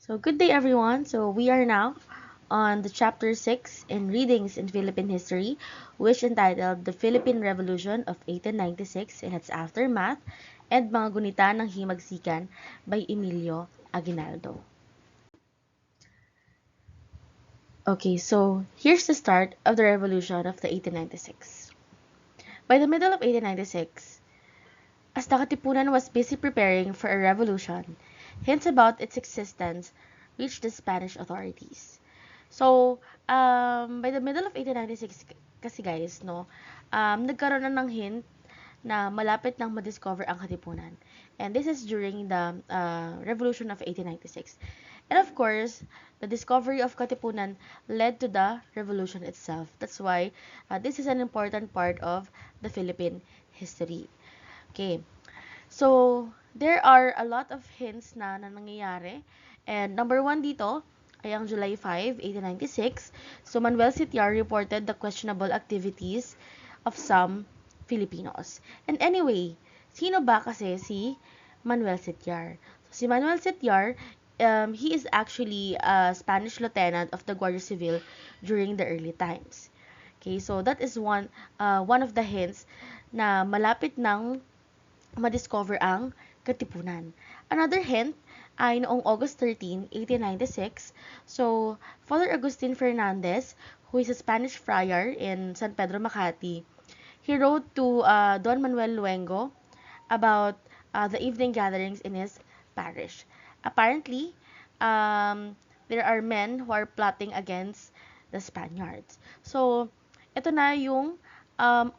So, good day everyone. So, we are now on the chapter 6 in Readings in Philippine History, which entitled The Philippine Revolution of 1896 and its Aftermath and Mga Gunita ng Himagsikan by Emilio Aguinaldo. Okay, so here's the start of the revolution of the 1896. By the middle of 1896, as the Katipunan was busy preparing for a revolution, hints about its existence reached the Spanish authorities. So, by the middle of 1896 kasi guys, no, nagkaroon na ng hint na malapit nang ma-discover ang Katipunan. And this is during the Revolution of 1896. And of course, the discovery of Katipunan led to the revolution itself. That's why this is an important part of the Philippine history. Okay. So, there are a lot of hints na nangyayari. And number one dito ay ang July 5, 1896. So, Manuel Sitiar reported the questionable activities of some Filipinos. And anyway, sino ba kasi si Manuel Sitiar? So, si Manuel Sitiar, he is actually a Spanish lieutenant of the Guardia Civil during the early times. Okay, so that is one of the hints na malapit ng madiscover ang Katipunan. Another hint ay noong August 13, 1896, so Father Agustin Fernandez, who is a Spanish friar in San Pedro, Makati, he wrote to Don Manuel Luengo about the evening gatherings in his parish. Apparently, there are men who are plotting against the Spaniards. So, ito na yung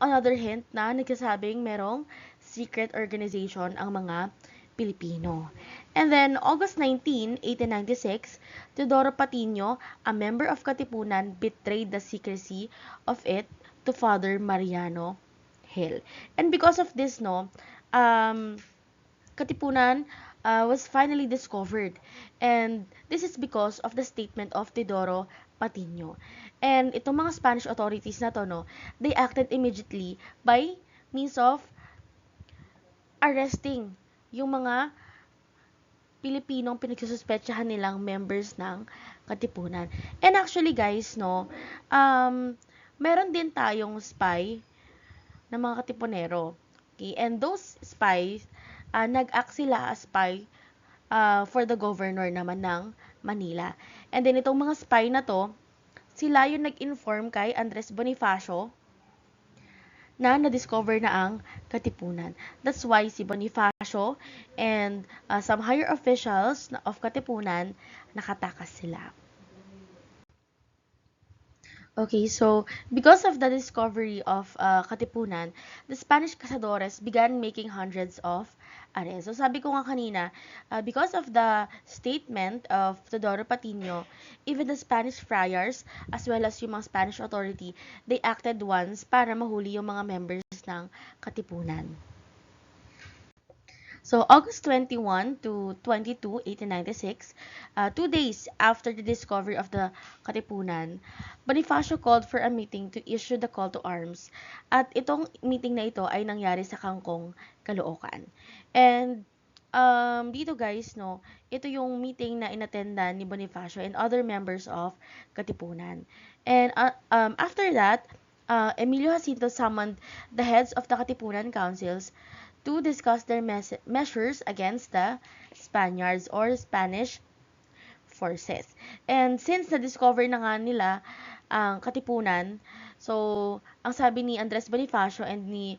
another hint na nagsasabing merong secret organization ang mga Pilipino. And then, August 19, 1896, Teodoro Patino, a member of Katipunan, betrayed the secrecy of it to Father Mariano Hill. And because of this, no, Katipunan was finally discovered. And this is because of the statement of Teodoro Patino. And itong mga Spanish authorities na to, no, they acted immediately by means of arresting yung mga Pilipinong pinagsususpetsahan nilang members ng Katipunan. And actually guys, no, meron din tayong spy ng mga Katipunero. Okay? And those spies, nag-act sila as spy for the governor naman ng Manila. And then itong mga spy na to, sila yung nag-inform kay Andres Bonifacio na na-discover na ang Katipunan. That's why si Bonifacio and some higher officials of Katipunan nakatakas sila. Okay, so because of the discovery of Katipunan, the Spanish cazadores began making hundreds of arrests. So sabi ko nga kanina, because of the statement of Teodoro Patino, even the Spanish friars as well as yung mga Spanish authority, they acted once para mahuli yung mga members ng Katipunan. So, August 21 to 22, 1896, 2 days after the discovery of the Katipunan, Bonifacio called for a meeting to issue the call to arms. At itong meeting na ito ay nangyari sa Kangkong, Caloocan. And dito guys, no, ito yung meeting na inattendan ni Bonifacio and other members of Katipunan. And after that, Emilio Jacinto summoned the heads of the Katipunan councils to discuss their measures against the Spaniards or Spanish forces. And since na-discover na nga nila ang Katipunan, so ang sabi ni Andres Bonifacio and ni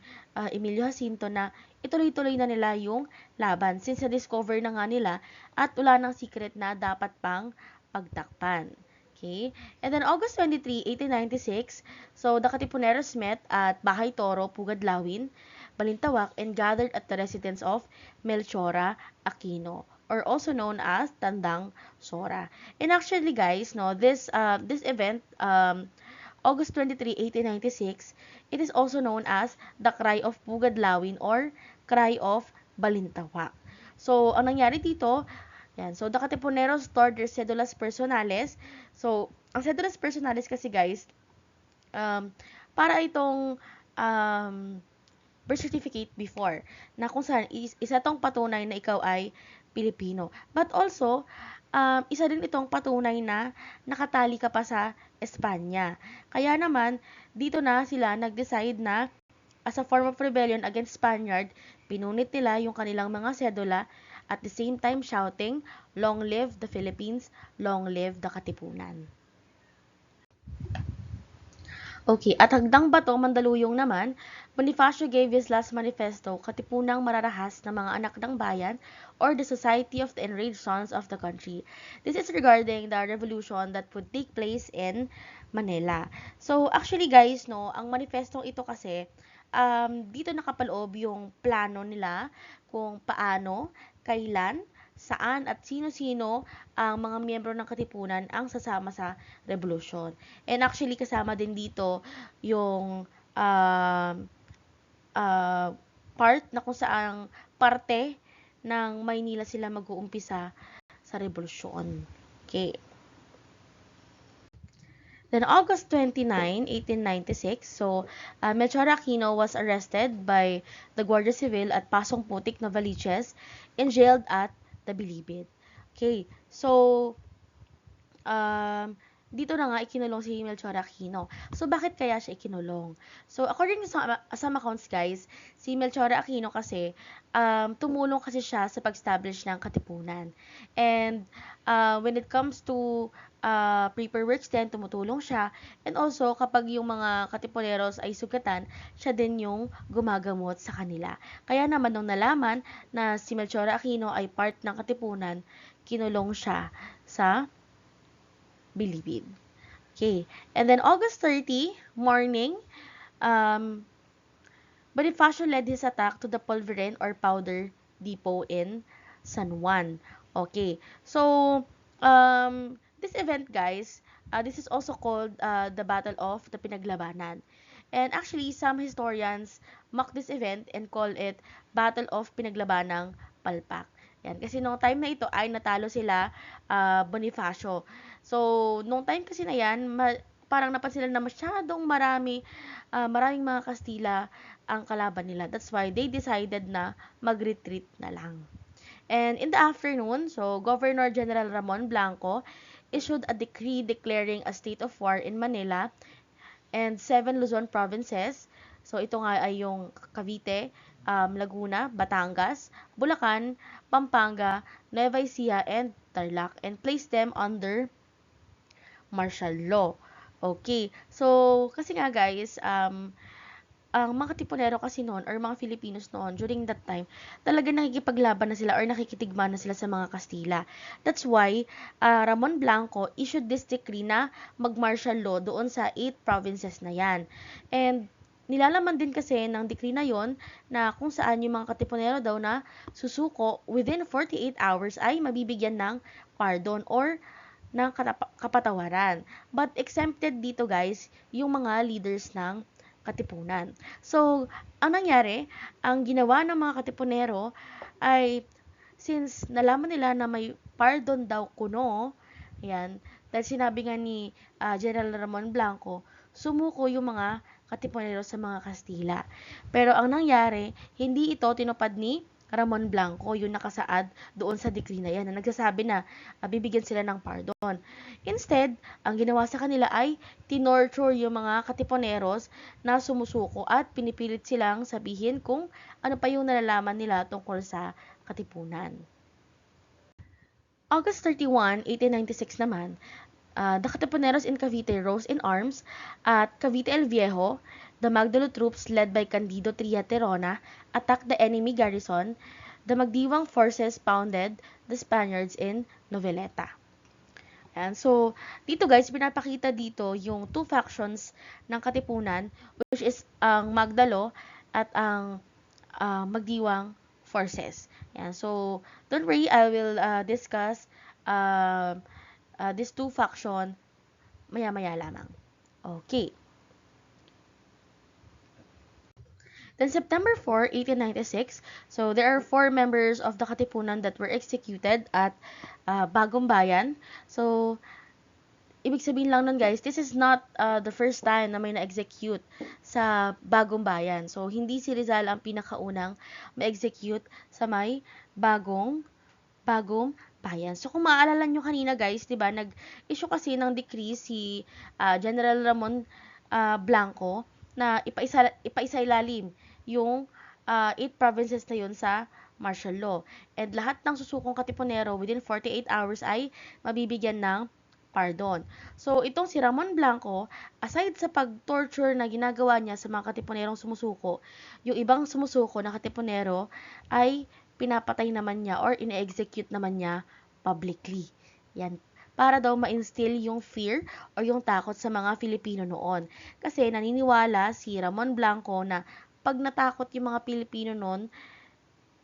Emilio Jacinto na ituloy-tuloy na nila yung laban since na-discover na nga nila at wala ng secret na dapat pang pagtakpan. Okay? And then August 23, 1896, so the Katipuneros met at Bahay Toro, Pugadlawin, Balintawak, and gathered at the residence of Melchora Aquino, or also known as Tandang Sora. And actually, guys, no, this event, August 23, 1896, it is also known as the Cry of Pugadlawin or Cry of Balintawak. So, ang nangyari dito, yan. So, the Katipuneros stored their cedulas personales. So, ang cedulas personales kasi, guys, para itong birth certificate before na kung saan isa tong patunay na ikaw ay Pilipino. But also, isa din itong patunay na nakatali ka pa sa Espanya. Kaya naman, dito na sila nag-decide na as a form of rebellion against Spaniard, pinunit nila yung kanilang mga sedula at the same time shouting, "Long live the Philippines, long live the Katipunan." Okay, at hagdang bato Mandaluyong naman, Bonifacio gave his last manifesto, Katipunang Mararahas ng mga anak ng bayan, or the Society of the Enraged Sons of the Country. This is regarding the revolution that would take place in Manila. So, actually guys, no, ang manifestong ito kasi, dito nakapaloob yung plano nila kung paano, kailan, saan at sino-sino ang mga miyembro ng Katipunan ang sasama sa revolusyon. And actually kasama din dito yung part na kung saang parte ng Maynila sila mag-uumpisa sa revolusyon. Okay. Then August 29, 1896, so Melchor Aquino was arrested by the Guardia Civil at Pasong Putik, Novaliches and jailed at the Bilibid. Okay, so dito na nga ikinulong si Melchor Aquino. So, bakit kaya siya ikinulong? So, according to some accounts, guys, si Melchor Aquino kasi, tumulong kasi siya sa pag-establish ng Katipunan. And, when it comes to paperworks din, tumutulong siya. And also, kapag yung mga Katipuneros ay sugatan, siya din yung gumagamot sa kanila. Kaya naman, nung nalaman na si Melchor Aquino ay part ng Katipunan, kinulong siya sa Bilibid. Okay. And then August 30, morning, Bonifacio led his attack to the Polvorin or Powder Depot in San Juan. Okay. So, this event, guys, this is also called the Battle of the Pinaglabanan. And actually, some historians mock this event and call it Battle of Pinaglabanang Palpak. Yan. Kasi nung time na ito ay natalo sila Bonifacio. So, nung time kasi na yan, parang napansin nila na masyadong maraming mga Kastila ang kalaban nila. That's why they decided na mag-retreat na lang. And in the afternoon, so Governor General Ramon Blanco issued a decree declaring a state of war in Manila and 7 Luzon provinces. So ito nga ay yung Cavite, Laguna, Batangas, Bulacan, Pampanga, Nueva Ecija, and Tarlac, and placed them under martial law. Okay. So, kasi nga guys, ang mga Katipunero kasi noon or mga Filipinos noon during that time, talaga nakikipaglaban na sila or nakikitigman na sila sa mga Kastila. That's why Ramon Blanco issued this decree na mag-martial law doon sa 8 provinces na yan. And nilalaman din kasi ng decree na yon na kung saan yung mga Katipunero daw na susuko within 48 hours ay mabibigyan ng pardon or ng kapatawaran. But exempted dito guys, yung mga leaders ng Katipunan. So, ang nangyari, ang ginawa ng mga Katipunero ay since nalaman nila na may pardon daw kuno, yan, dahil sinabi nga ni General Ramon Blanco, sumuko yung mga Katipunero sa mga Kastila. Pero ang nangyari, hindi ito tinupad ni Ramon Blanco, yung nakasaad doon sa decree na yan, na nagsasabi na bibigyan sila ng pardon. Instead, ang ginawa sa kanila ay tinorture yung mga Katipuneros na sumusuko at pinipilit silang sabihin kung ano pa yung nalalaman nila tungkol sa Katipunan. August 31, 1896 naman, the Katipuneros in Cavite rose in arms at Cavite El Viejo. The Magdalo troops led by Candido Tria Terona attacked the enemy garrison. The Magdiwang forces pounded the Spaniards in Noveleta. And so, dito guys, pinapakita dito yung two factions ng Katipunan, which is ang Magdalo at ang Magdiwang forces. Yan. So, don't worry, I will discuss these two faction maya-maya lamang. Okay. Then September 4, 1896, so there are 4 members of the Katipunan that were executed at Bagong Bayan. So, ibig sabihin lang nun guys, this is not the first time na may na-execute sa Bagong Bayan. So, hindi si Rizal ang pinakaunang ma-execute sa may Bagong bagong bayan. So, kung maaalala nyo kanina guys, di ba, nag-issue kasi ng decree si General Ramon Blanco na ipaisa-ilalim yung 8 provinces na yun sa martial law. And lahat ng susukong Katipunero within 48 hours ay mabibigyan ng pardon. So, itong si Ramon Blanco, aside sa pag-torture na ginagawa niya sa mga Katipunerong sumusuko, yung ibang sumusuko na Katipunero ay pinapatay naman niya or ine-execute naman niya publicly. Yan. Para daw ma-instill yung fear or yung takot sa mga Filipino noon. Kasi naniniwala si Ramon Blanco na pag natakot yung mga Pilipino noon,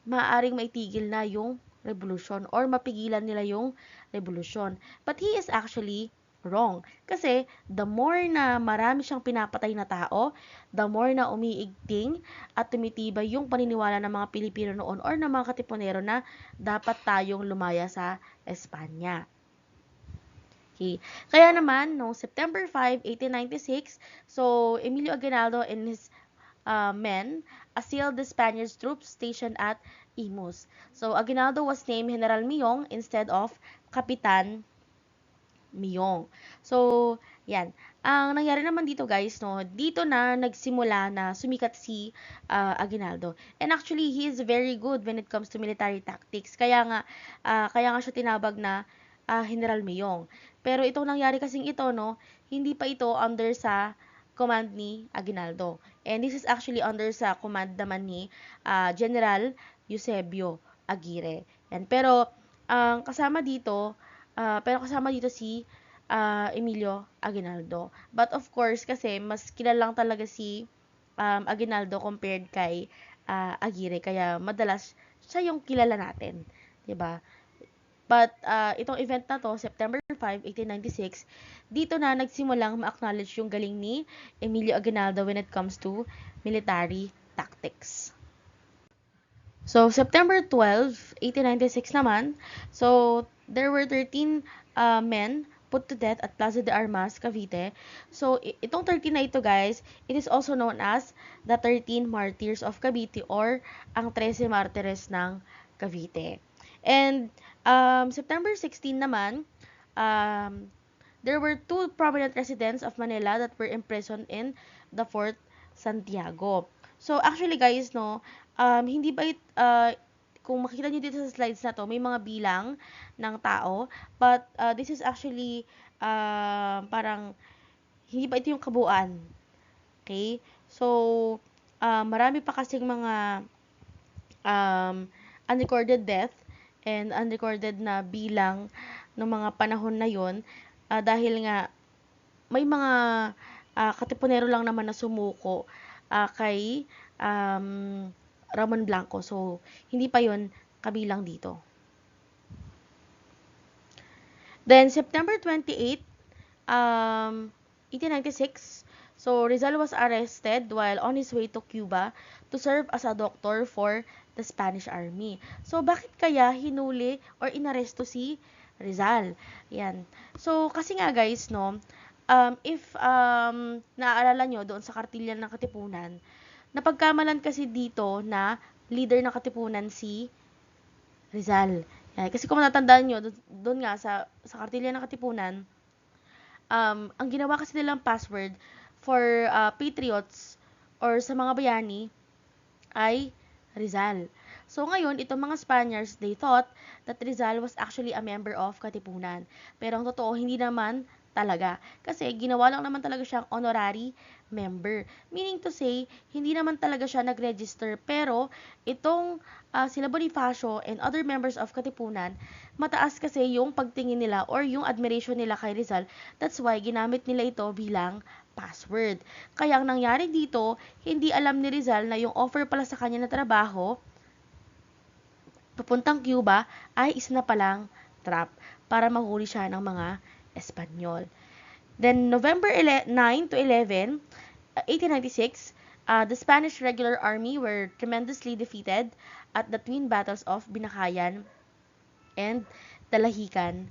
maaaring maitigil na yung revolution or mapigilan nila yung revolution. But he is actually wrong. Kasi the more na marami siyang pinapatay na tao, the more na umiigting at tumitibay yung paniniwala ng mga Pilipino noon or ng mga Katipunero na dapat tayong lumaya sa Espanya. Okay. Kaya naman, noong September 5, 1896, so Emilio Aguinaldo and his men assailed the Spaniards troops stationed at Imus. So, Aguinaldo was named General Miyong instead of Kapitan Miyong. So, yan. Ang nangyari naman dito guys, no, dito na nagsimula na sumikat si Aguinaldo. And actually, he is very good when it comes to military tactics. Kaya nga siya tinawag na General Miyong. Pero itong nangyari kasing ito, no, hindi pa ito under sa command ni Aguinaldo. And this is actually under sa command naman ni General Eusebio Aguirre. Yan. Pero kasama dito si Emilio Aguinaldo. But of course, kasi mas kilalang talaga si Aguinaldo compared kay Aguirre. Kaya madalas siya yung kilala natin. 'Di ba? But itong event na to, September 5, 1896, dito na nagsimulang ma-acknowledge yung galing ni Emilio Aguinaldo when it comes to military tactics. So, September 12, 1896 naman, so there were 13 men put to death at Plaza de Armas, Cavite. So, itong 13 na ito guys, it is also known as the 13 Martyrs of Cavite or ang 13 Martires ng Cavite. And September 16 naman, there were 2 prominent residents of Manila that were imprisoned in the Fort Santiago. So, actually guys, no, hindi ba kung makita nyo dito sa slides na to, may mga bilang ng tao, but this is actually parang hindi ba ito yung kabuuan. Okay? So, marami pa kasing mga unrecorded death and unrecorded na bilang ng mga panahon na yon dahil nga may mga Katipunero lang naman na sumuko kay Ramon Blanco. So, hindi pa yon kabilang dito. Then, September 28, 1896, so Rizal was arrested while on his way to Cuba to serve as a doctor for the Spanish Army. So, bakit kaya hinuli or inaresto si Rizal? Yan. So, kasi nga guys, no, if naaalala nyo doon sa kartilya ng Katipunan, napagkamalan kasi dito na leader ng Katipunan si Rizal. Yan. Kasi kung natatandaan nyo, doon nga sa kartilya ng Katipunan, ang ginawa kasi nilang password for patriots or sa mga bayani ay Rizal. So ngayon, itong mga Spaniards, they thought that Rizal was actually a member of Katipunan. Pero ang totoo, hindi naman talaga. Kasi ginawa lang naman talaga siyang honorary member. Meaning to say, hindi naman talaga siya nag-register. Pero itong sila Bonifacio and other members of Katipunan, mataas kasi yung pagtingin nila or yung admiration nila kay Rizal. That's why ginamit nila ito bilang password. Kaya ang nangyari dito, hindi alam ni Rizal na yung offer pala sa kanya na trabaho papuntang Cuba ay isa na palang trap para mahuli siya ng mga Espanyol. Then, November 9 to 11, 1896, the Spanish regular army were tremendously defeated at the twin battles of Binakayan and Dalahican,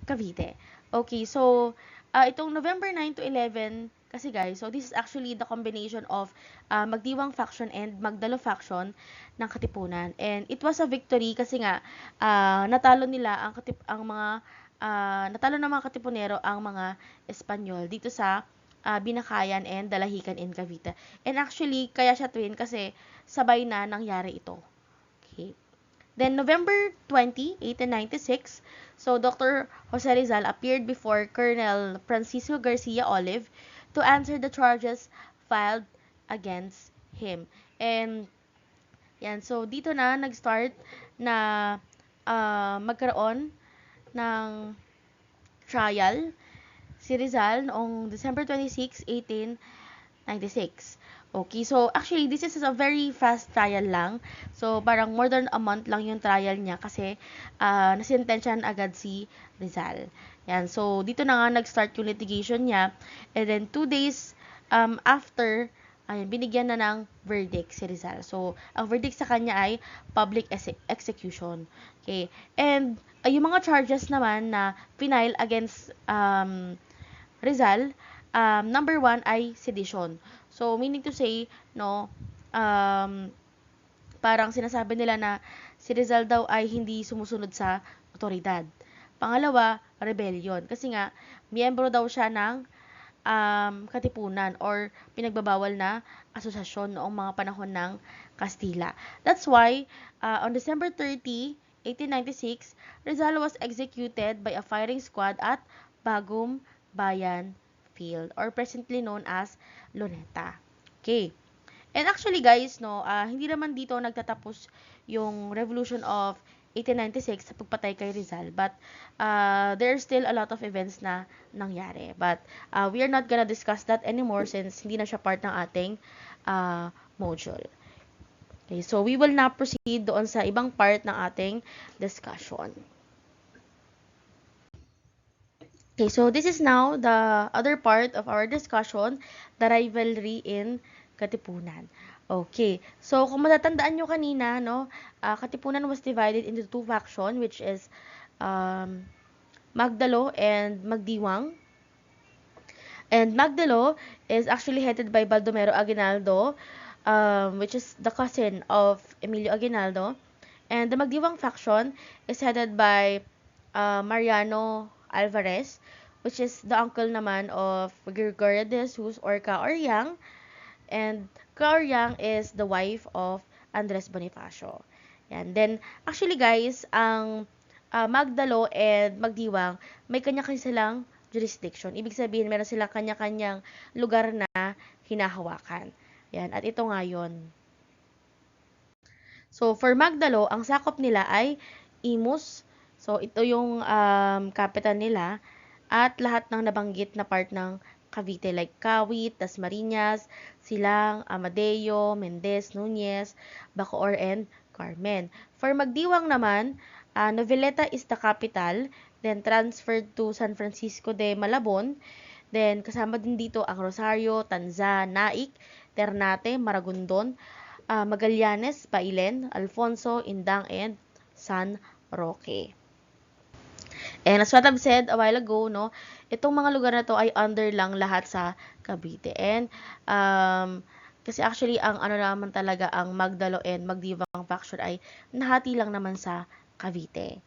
Cavite. Okay, so, itong November 9 to 11, Kasi guys, so this is actually the combination of Magdiwang faction and Magdalo faction ng Katipunan. And it was a victory kasi nga natalo nila natalo ng mga Katipunero ang mga Espanyol dito sa Binakayan and Dalahican in Cavite. And actually, kaya siya twin kasi sabay na nangyari ito. Okay. Then, November 20, 1896, so Dr. Jose Rizal appeared before Colonel Francisco Garcia Olive to answer the charges filed against him. And, yan, so dito na nag-start na magkaroon ng trial si Rizal noong December 26, 1896. Okay, so actually, this is a very fast trial lang. So, parang more than a month lang yung trial niya kasi nasintensyahan agad si Rizal. Yan, so dito na nga nag-start yung litigation niya. And then, 2 days after, binigyan na ng verdict si Rizal. So, ang verdict sa kanya ay public execution. Okay, and yung mga charges naman na final against Rizal, number 1 ay sedition. So, meaning to say, no, parang sinasabi nila na si Rizal daw ay hindi sumusunod sa otoridad. Pangalawa, rebellion. Kasi nga, miyembro daw siya ng katipunan or pinagbabawal na asosasyon noong mga panahon ng Kastila. That's why, on December 30, 1896, Rizal was executed by a firing squad at Bagong Bayan Field or presently known as Luneta. Okay. And actually guys, no, hindi naman dito nagtatapos yung Revolution of 1896 sa pagpatay kay Rizal, but there are still a lot of events na nangyari. But we are not gonna discuss that anymore since hindi na siya part ng ating module. Okay, so we will now proceed doon sa ibang part ng ating discussion. Okay, so this is now the other part of our discussion, the rivalry in Katipunan. Okay, so kung matatandaan nyo kanina, no, Katipunan was divided into 2 factions, which is Magdalo and Magdiwang. And Magdalo is actually headed by Baldomero Aguinaldo, which is the cousin of Emilio Aguinaldo. And the Magdiwang faction is headed by Mariano Alvarez, which is the uncle naman of Gregorio de Jesus or Kaoryang. And Kaoryang is the wife of Andres Bonifacio. Yan. Then, actually guys, ang Magdalo and Magdiwang, may kanya-kanya silang jurisdiction. Ibig sabihin, meron silang kanya-kanyang lugar na hinahawakan. Yan. At ito nga yun. So, for Magdalo, ang sakop nila ay Imus. So, ito yung capital nila. At lahat ng nabanggit na part ng Cavite like Kawit, Dasmariñas, Silang, Amadeo, Mendez, Nunez, Bacoor, and Carmen. For Magdiwang naman, Noveleta is the capital, then transferred to San Francisco de Malabon. Then, kasama din dito ang Rosario, Tanza, Naik, Ternate, Maragondon, Magallanes, Bailen, Alfonso, Indang, and San Roque. And as what I've said a while ago, no, itong mga lugar na to ay under lang lahat sa Cavite. And kasi actually ang ano naman talaga ang Magdalo and Magdiwang faction ay nahati lang naman sa Cavite.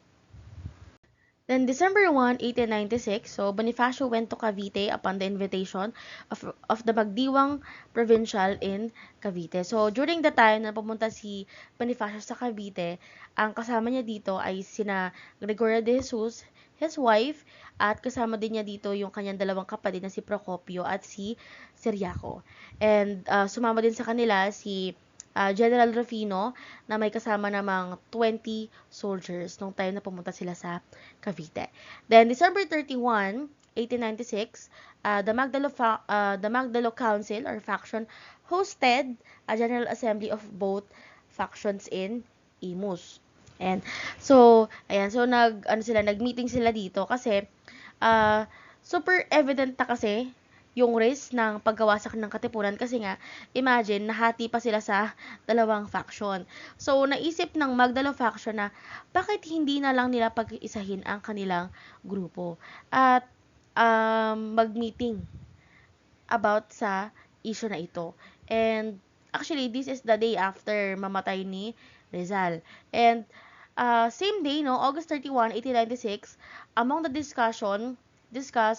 Then December 1, 1896, so Bonifacio went to Cavite upon the invitation of the Magdiwang Provincial in Cavite. So during the time na pumunta si Bonifacio sa Cavite, ang kasama niya dito ay sina Gregorio de Jesus, his wife, at kasama din niya dito yung kanyang dalawang kapatid na si Procopio at si Ciriaco. And sumama din sa kanila si General Rufino na may kasama namang 20 soldiers nung time na pumunta sila sa Cavite. Then, December 31, 1896, the Magdalo Council or faction hosted a General Assembly of both factions in Imus. And so, ayan, so nag-meeting sila dito kasi super evident na kasi yung risk ng pagkawasak ng Katipunan kasi nga, imagine, nahati pa sila sa dalawang faction. So, naisip ng Magdalo faction na bakit hindi na lang nila pag-isahin ang kanilang grupo at mag-meeting about sa issue na ito. And actually, this is the day after mamatay ni Rizal. And same day, no, August 31, 1896, among the discussed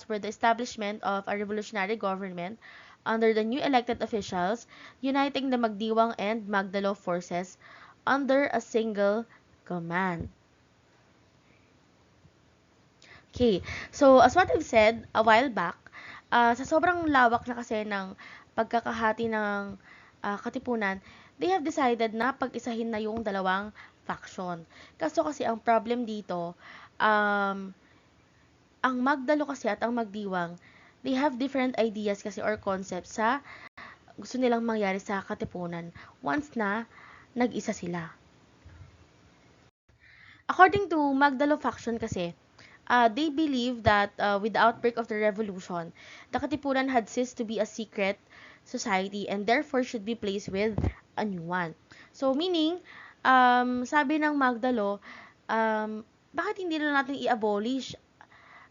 were the establishment of a revolutionary government under the new elected officials, uniting the Magdiwang and Magdalo forces under a single command. Okay, so as what I've said a while back, sa sobrang lawak na kasi ng pagkakahati ng Katipunan, they have decided na pag-isahin na yung dalawang faction. Kaso kasi ang problem dito, ang Magdalo kasi at ang Magdiwang, they have different ideas kasi or concepts sa gusto nilang mangyari sa Katipunan once na nag-isa sila. According to Magdalo faction kasi, they believe that with the outbreak of the revolution, the Katipunan had ceased to be a secret society and therefore should be placed with a new one. So, meaning, sabi ng Magdalo, bakit hindi na natin i-abolish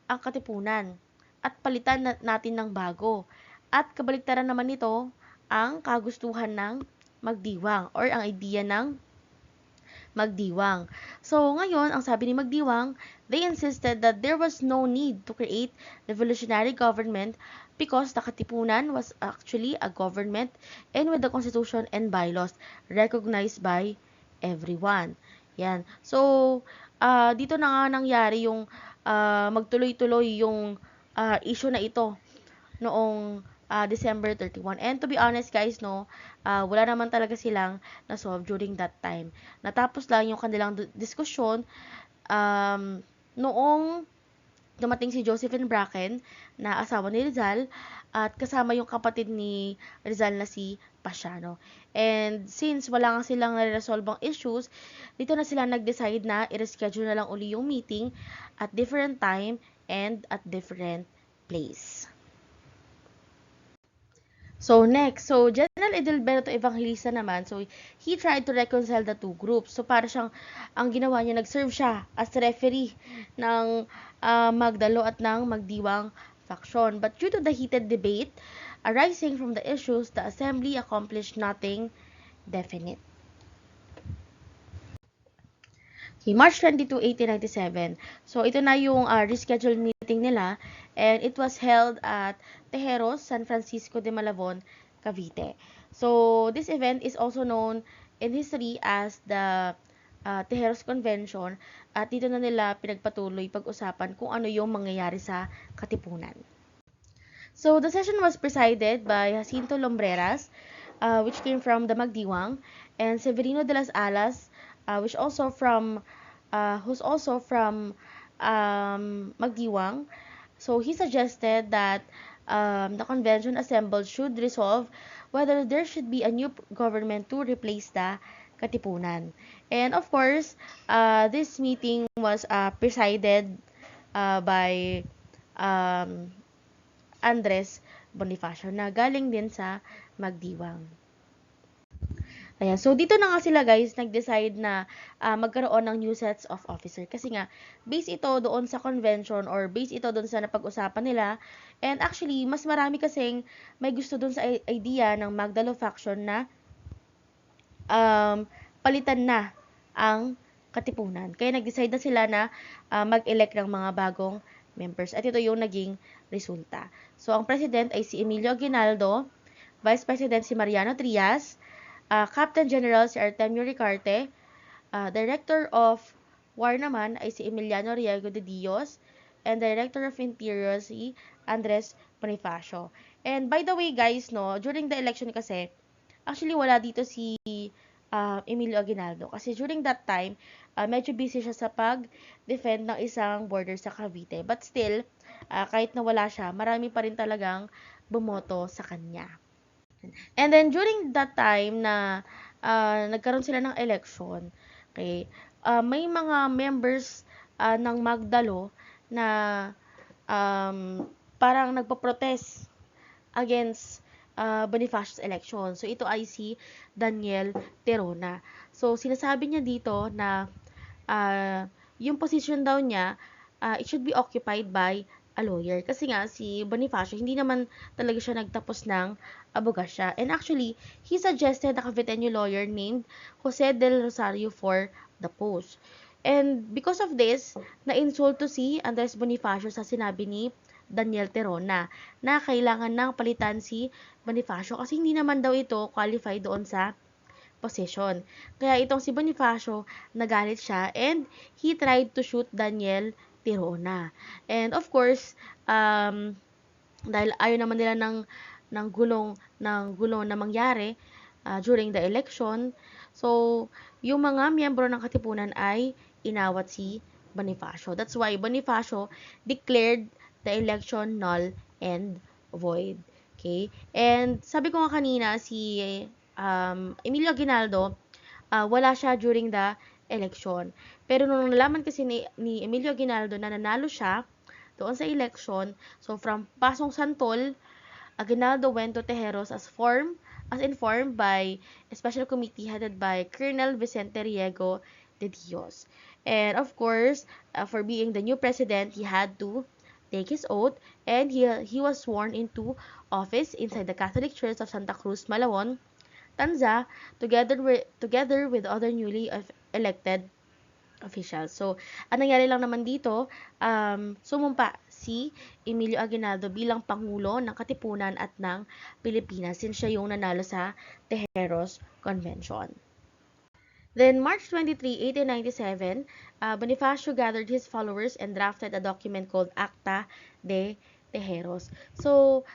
ang Katipunan at palitan natin ng bago? At kabaliktaran naman nito, ang kagustuhan ng Magdiwang or ang idea ng Magdiwang. So, ngayon, ang sabi ni Magdiwang, they insisted that there was no need to create revolutionary government because the Katipunan was actually a government and with the constitution and bylaws recognized by everyone. Yan. So, dito na nga nangyari yung magtuloy-tuloy yung issue na ito noong December 31. And to be honest guys, no, wala naman talaga silang na-solve during that time. Natapos lang yung kanilang diskusyon noong dumating si Josephine Bracken na asawa ni Rizal at kasama yung kapatid ni Rizal na si Pasiano. And since wala nga silang nare-resolve ang issues, dito na sila nag-decide na i-reschedule na lang uli yung meeting at different time and at different place. So, next. So, General Edelberto Evangelista naman, so, he tried to reconcile the two groups. So, para siyang, ang ginawa niya, nag-serve siya as referee ng Magdalo at ng Magdiwang faction. But due to the heated debate arising from the issues, the assembly accomplished nothing definite. Okay, March 22, 1897. So, ito na yung rescheduled meeting nila and it was held at Tejeros, San Francisco de Malabon, Cavite. So, this event is also known in history as the Tejeros Convention at dito na nila pinagpatuloy pag-usapan kung ano yung mangyayari sa Katipunan. So, the session was presided by Jacinto Lombreras, which came from the Magdiwang, and Severino de las Alas, who's also from Magdiwang. So he suggested that the convention assembled should resolve whether there should be a new government to replace the Katipunan. And of course, this meeting was presided by Andres Bonifacio na galing din sa Magdiwang. Ayan. So, dito na nga sila guys, nag-decide na magkaroon ng new sets of officer. Kasi nga, base ito doon sa convention or base ito doon sa napag-usapan nila. And actually, mas marami kasing may gusto doon sa idea ng Magdalo faction na palitan na ang Katipunan. Kaya nag-decide na sila na mag-elect ng mga bagong members. At ito yung naging resulta. So, ang president ay si Emilio Aguinaldo, vice president si Mariano Trias, Captain General si Artemio Ricarte, Director of War naman ay si Emiliano Riego de Dios, and Director of Interior si Andres Bonifacio. And by the way guys, no, during the election kasi, actually wala dito si Emilio Aguinaldo. Kasi during that time, medyo busy siya sa pag-defend ng isang border sa Cavite. But still, kahit na wala siya, marami pa rin talagang bumoto sa kanya. And then, during that time na nagkaroon sila ng election, okay, may mga members ng Magdalo na parang nagpo-protest against Bonifacio's election. So, ito ay si Daniel Terona. So, sinasabi niya dito na yung position daw niya, it should be occupied by a lawyer. Kasi nga, si Bonifacio, hindi naman talaga siya nagtapos ng abogasya. And actually, he suggested a Caviteño lawyer named Jose del Rosario for the post. And because of this, na-insulto si Andres Bonifacio sa sinabi ni Daniel Terona na kailangan nang palitan si Bonifacio kasi hindi naman daw ito qualified doon sa position. Kaya itong si Bonifacio, nagalit siya and he tried to shoot Daniel Tirona. And of course, dahil ayaw naman nila ng gulong na mangyari during the election, so yung mga miyembro ng Katipunan ay inawat si Bonifacio. That's why Bonifacio declared the election null and void. Okay? And sabi ko nga kanina, si Emilio Aguinaldo, wala siya during the election. Pero nung nalaman kasi ni Emilio Aguinaldo na nanalo siya doon sa election, so from Pasong Santol, Aguinaldo went to Tejeros as informed by a special committee headed by Colonel Vicente Riego de Dios. And of course, for being the new president, he had to take his oath and he was sworn into office inside the Catholic Church of Santa Cruz, Malawon, Tanza, together with other newly elected officials. So, ang nangyari lang naman dito, sumumpa si Emilio Aguinaldo bilang Pangulo ng Katipunan at ng Pilipinas since siya yung nanalo sa Tejeros Convention. Then, March 23, 1897, Bonifacio gathered his followers and drafted a document called Acta de Tejeros. So,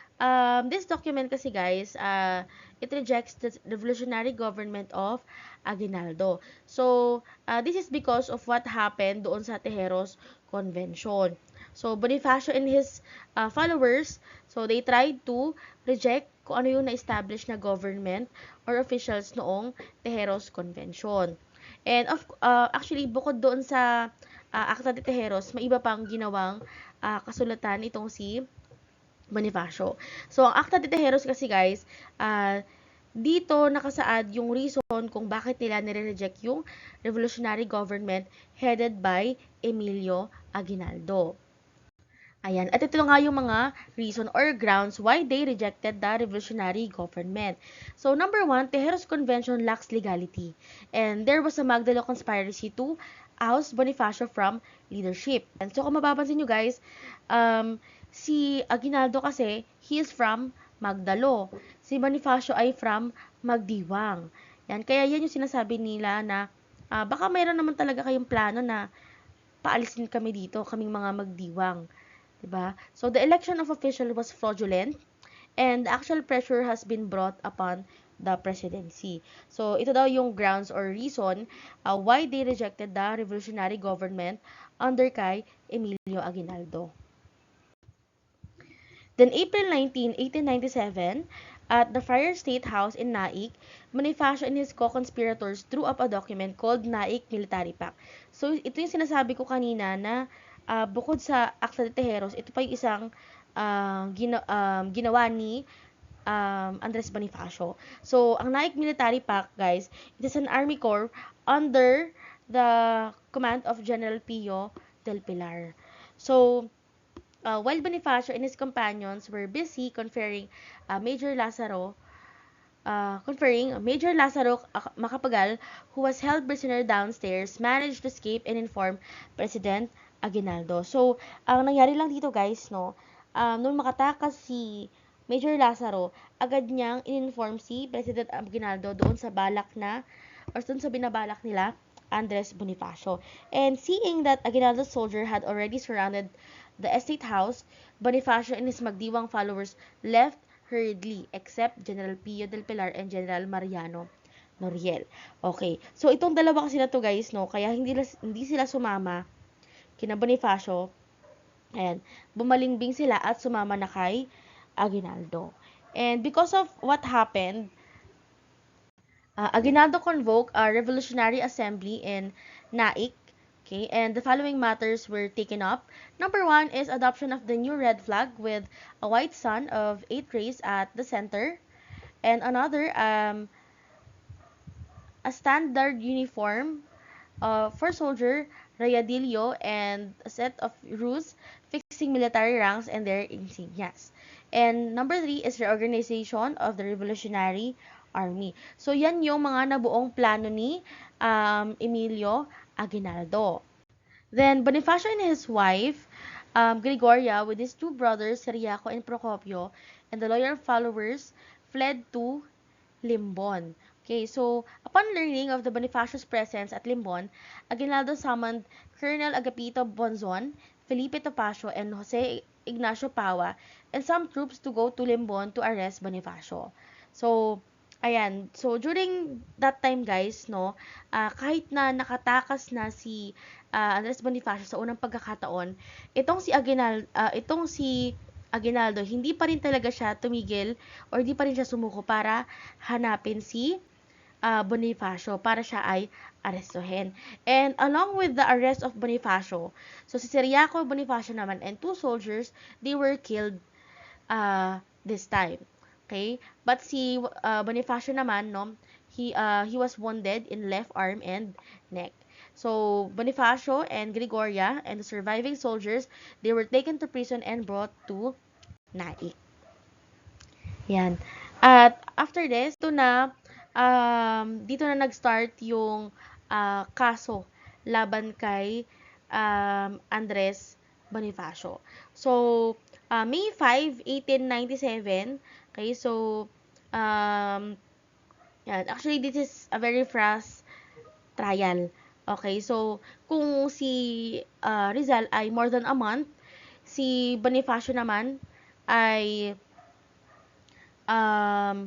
this document kasi guys, it rejects the revolutionary government of Aguinaldo. So, this is because of what happened doon sa Tejeros Convention. So, Bonifacio and his followers, so they tried to reject kung ano yung na-establish na government or officials noong Tejeros Convention. And actually, bukod doon sa Acta de Tejeros, may iba pang ginawang kasulatan itong si Bonifacio. So, ang Acta de Tejeros kasi guys, dito nakasaad yung reason kung bakit nila nire-reject yung revolutionary government headed by Emilio Aguinaldo. Ayan. At ito nga yung mga reason or grounds why they rejected the revolutionary government. So, number one, Tejeros Convention lacks legality. And there was a Magdalo conspiracy to oust Bonifacio from leadership. And so, kung mapapansin nyo guys, si Aguinaldo kasi, he is from Magdalo. Si Bonifacio ay from Magdiwang. Yan. Kaya yan yung sinasabi nila na baka mayroon naman talaga kayong plano na paalisin kami dito, kaming mga Magdiwang. Diba? So, the election of official was fraudulent and actual pressure has been brought upon the presidency. So, ito daw yung grounds or reason why they rejected the revolutionary government under kay Emilio Aguinaldo. Then, April 19, 1897, at the Friar State House in Naik, Bonifacio and his co-conspirators drew up a document called Naik Military Pact. So, ito yung sinasabi ko kanina na bukod sa Acta de Tejeros, ito pa yung isang ginawa ni Andres Bonifacio. So, ang Naik Military Pact, guys, it is an army corps under the command of General Pio del Pilar. So, while Bonifacio and his companions were busy conferring Major Lazaro Macapagal, who was held prisoner downstairs, managed to escape and inform President Aguinaldo. So, ang nangyari lang dito guys, no, nung makatakas si Major Lazaro, agad niyang in-inform si President Aguinaldo doon sa binabalak nila, Andres Bonifacio. And seeing that Aguinaldo's soldier had already surrounded the estate house, Bonifacio and his Magdiwang followers left hurriedly, except General Pio del Pilar and General Mariano Noriel. Okay, so itong dalawa kasi na to guys, no, kaya hindi sila sumama kina Bonifacio, and bumalingbing sila at sumama na kay Aguinaldo. And because of what happened, Aguinaldo convoked a revolutionary assembly in Naik, okay, and the following matters were taken up. Number one is adoption of the new red flag with a white sun of 8 rays at the center, and another, a standard uniform for soldier Rayadillo, and a set of rules fixing military ranks and their insignias. And number 3 is reorganization of the Revolutionary Army. So, yan yung mga nabuong plano ni Emilio Aguinaldo. Then, Bonifacio and his wife, Gregoria, with his two brothers, Ciriaco and Procopio, and the loyal followers, fled to Limbon. Okay, so upon learning of the Bonifacio's presence at Limbon, Aguinaldo summoned Colonel Agapito Bonzon, Felipe Topacio, and Jose Ignacio Paua, and some troops to go to Limbon to arrest Bonifacio. So, ayan. So, during that time, guys, no, kahit na nakatakas na si Andres Bonifacio sa unang pagkakataon, itong si Aguinaldo, hindi pa rin talaga siya tumigil or hindi pa rin siya sumuko para hanapin si Bonifacio para siya ay arestuhin. And along with the arrest of Bonifacio, so si Ciriaco Bonifacio naman and two soldiers, they were killed this time. Okay? But si Bonifacio naman, no, he was wounded in left arm and neck. So, Bonifacio and Gregoria and the surviving soldiers, they were taken to prison and brought to Naik. Yan. At after this, dito na nag-start yung kaso laban kay Andres Bonifacio. So, May 5, 1897, okay, so, yan. Actually, this is a very fast trial. Okay, so, kung si Rizal ay more than a month, si Bonifacio naman ay 5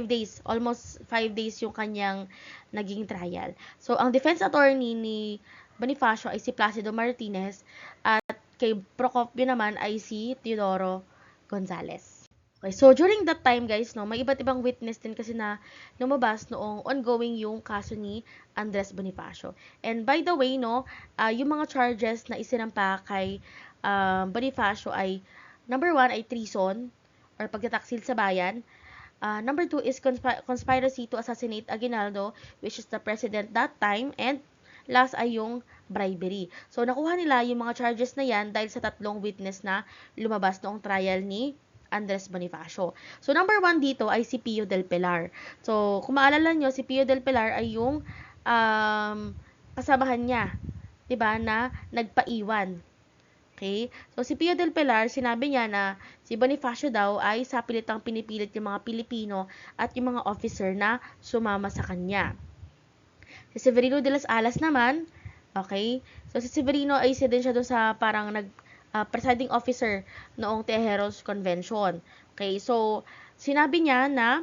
days, almost 5 days yung kanyang naging trial. So, ang defense attorney ni Bonifacio ay si Placido Martinez at kay Procopio naman ay si Teodoro Gonzales. Okay, so during that time, guys, no, may iba't ibang witness din kasi na lumabas noong ongoing yung kaso ni Andres Bonifacio. And by the way, no, yung mga charges na isinampa kay Bonifacio ay number 1 ay treason or pagtataksil sa bayan. Number 2 is conspiracy to assassinate Aguinaldo, which is the president that time, and last ay yung bribery. So, nakuha nila yung mga charges na yan dahil sa tatlong witness na lumabas noong trial ni Andres Bonifacio. So, number 1 dito ay si Pio del Pilar. So, kung maalala nyo, si Pio del Pilar ay yung kasamahan niya, 'di ba, na nagpaiwan. Okay? So, si Pio del Pilar, sinabi niya na si Bonifacio daw ay sapilitang pinipilit yung mga Pilipino at yung mga officer na sumama sa kanya. Si Severino de las Alas naman, okay? So, si Severino ay isa din siya doon sa parang presiding officer noong Tejeros Convention. Okay, so sinabi niya na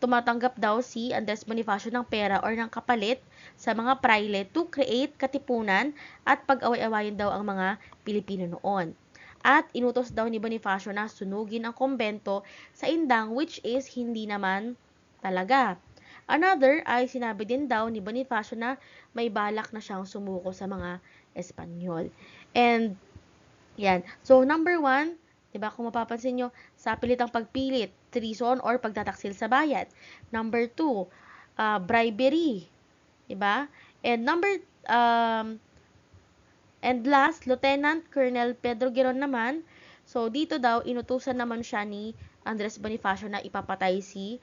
tumatanggap daw si Andres Bonifacio ng pera or ng kapalit sa mga praile to create katipunan at pag-away-awayin daw ang mga Pilipino noon. At inutos daw ni Bonifacio na sunugin ang kombento sa Indang, which is hindi naman talaga. Another ay sinabi din daw ni Bonifacio na may balak na siyang sumuko sa mga Espanyol. And yan. So, number 1, diba, kung mapapansin nyo, sa pilitang pagpilit, treason or pagtataksil sa bayan. Number 2, bribery. Diba? And and last, Lieutenant Colonel Pedro Giron naman. So, dito daw, inutusan naman siya ni Andres Bonifacio na ipapatay si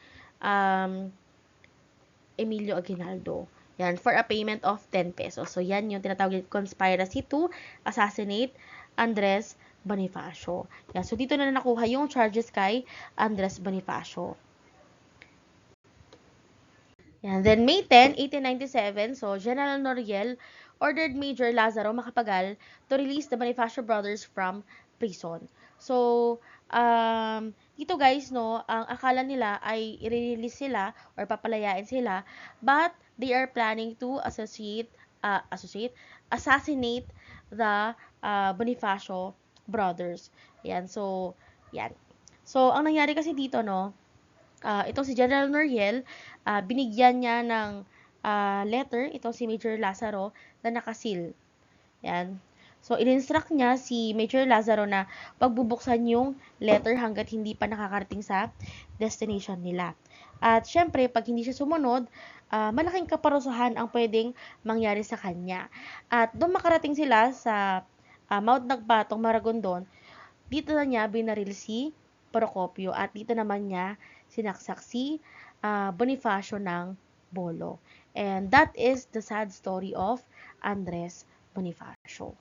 Emilio Aguinaldo. Yan, for a payment of 10 pesos. So, yan yung tinatawag conspiracy to assassinate Andres Bonifacio. Yan. So, dito na nakuha yung charges kay Andres Bonifacio. Yan. Then, May 10, 1897, so, General Noriel ordered Major Lazaro Macapagal to release the Bonifacio brothers from prison. So, dito guys, no, ang akala nila ay i-release sila or papalayain sila, but they are planning to assassinate the Bonifacio brothers. Yan, so, yan. So, ang nangyari kasi dito, no, itong si General Noriel, binigyan niya ng letter, itong si Major Lazaro, na nakasil. Yan. So, in-instruct niya si Major Lazaro na pagbubuksan yung letter hanggat hindi pa nakakarating sa destination nila. At syempre, pag hindi siya sumunod, malaking kaparusahan ang pwedeng mangyari sa kanya. At doon makarating sila sa Mount Nagbatong, Maragondon, dito na niya binaril si Procopio at dito naman niya sinaksak si Bonifacio ng Bolo. And that is the sad story of Andres Bonifacio.